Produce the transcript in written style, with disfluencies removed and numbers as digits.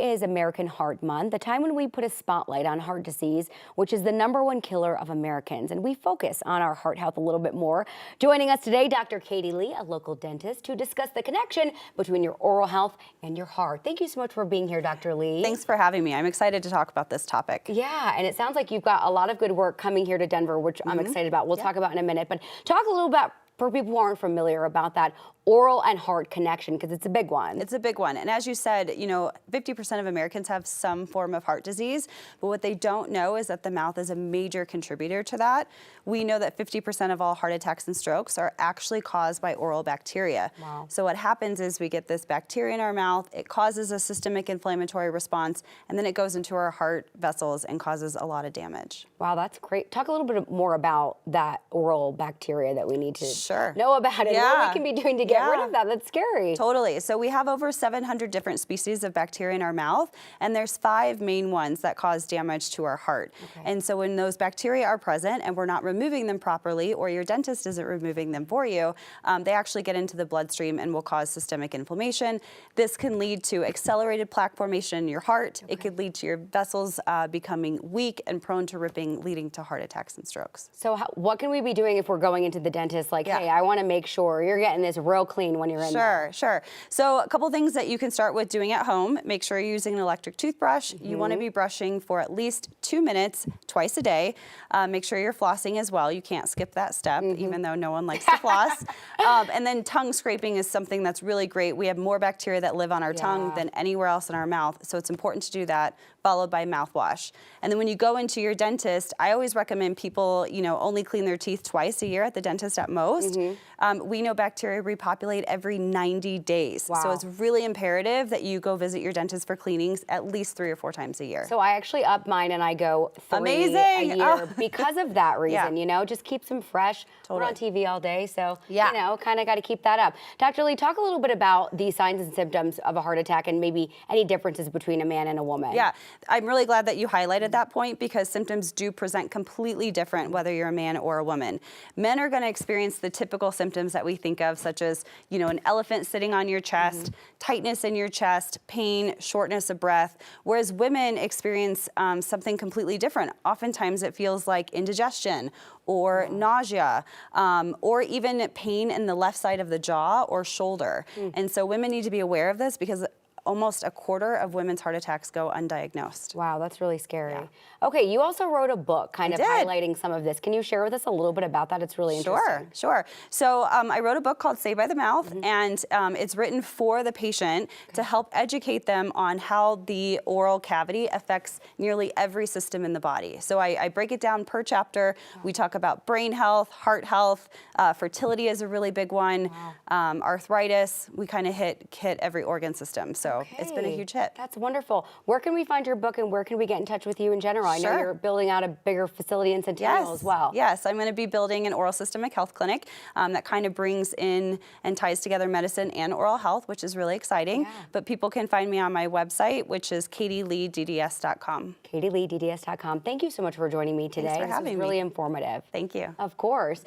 Is American Heart Month, the time when we put a spotlight on heart disease, which is the #1 killer of Americans, and we focus on our heart health a little bit more. Joining us today, Dr. Katie Lee, a local dentist, to discuss the connection between your oral health and your heart. Thank you so much for being here, Dr. Lee. Thanks for having me. I'm excited to talk about this topic. Yeah, and it sounds like you've got a lot of good work coming here to Denver, which I'm excited about. We'll talk about in a minute, but talk a little about, for people who aren't familiar, about that oral and heart connection, because it's a big one. It's a big one. And as you said, 50% of Americans have some form of heart disease, but what they don't know is that the mouth is a major contributor to that. We know that 50% of all heart attacks and strokes are actually caused by oral bacteria. Wow. So what happens is we get this bacteria in our mouth, it causes a systemic inflammatory response, and then it goes into our heart vessels and causes a lot of damage. Wow, that's great. Talk a little bit more about that oral bacteria that we need to know about and what we can be doing to get rid of that. That's scary. Totally. So we have over 700 different species of bacteria in our mouth, and there's 5 main ones that cause damage to our heart. And so when those bacteria are present and we're not removing them properly, or your dentist isn't removing them for you, they actually get into the bloodstream and will cause systemic inflammation. This can lead to accelerated plaque formation in your heart. It could lead to your vessels becoming weak and prone to ripping, leading to heart attacks and strokes. So what can we be doing if we're going into the dentist? Like, hey, I want to make sure you're getting this real clean when you're in there. Sure. So a couple things that you can start with doing at home. Make sure you're using an electric toothbrush. You want to be brushing for at least 2 minutes twice a day. Make sure you're flossing as well. You can't skip that step, even though no one likes to floss. And then tongue scraping is something that's really great. We have more bacteria that live on our tongue than anywhere else in our mouth, so it's important to do that, followed by mouthwash. And then when you go into your dentist, I always recommend people, only clean their teeth twice a year at the dentist at most. We know bacteria repopulate every 90 days. So it's really imperative that you go visit your dentist for cleanings at least 3 or 4 times a year. So I actually up mine and I go 3 a year because of that reason, just keeps them fresh. We're on TV all day, so, kind of got to keep that up. Dr. Lee, talk a little bit about the signs and symptoms of a heart attack and maybe any differences between a man and a woman. Yeah, I'm really glad that you highlighted that point, because symptoms do present completely different whether you're a man or a woman. Men are going to experience the typical symptoms that we think of, such as, an elephant sitting on your chest, tightness in your chest, pain, shortness of breath, whereas women experience something completely different. Oftentimes it feels like indigestion or nausea, or even pain in the left side of the jaw or shoulder. And so women need to be aware of this, because almost a quarter of women's heart attacks go undiagnosed. Wow, that's really scary. Okay, you also wrote a book kind of highlighting some of this. Can you share with us a little bit about that? It's really interesting. Sure. So I wrote a book called Saved by the Mouth, and it's written for the patient to help educate them on how the oral cavity affects nearly every system in the body. So I break it down per chapter. We talk about brain health, heart health, fertility is a really big one, arthritis. We kind of hit every organ system. So it's been a huge hit. That's wonderful. Where can we find your book, and where can we get in touch with you in general? I know you're building out a bigger facility in Centennial as well. Yes, I'm going to be building an oral systemic health clinic that kind of brings in and ties together medicine and oral health, which is really exciting. But people can find me on my website, which is katieleedds.com. katieleedds.com. Thank you so much for joining me today. Thanks for having me. This was really informative. Thank you. Of course.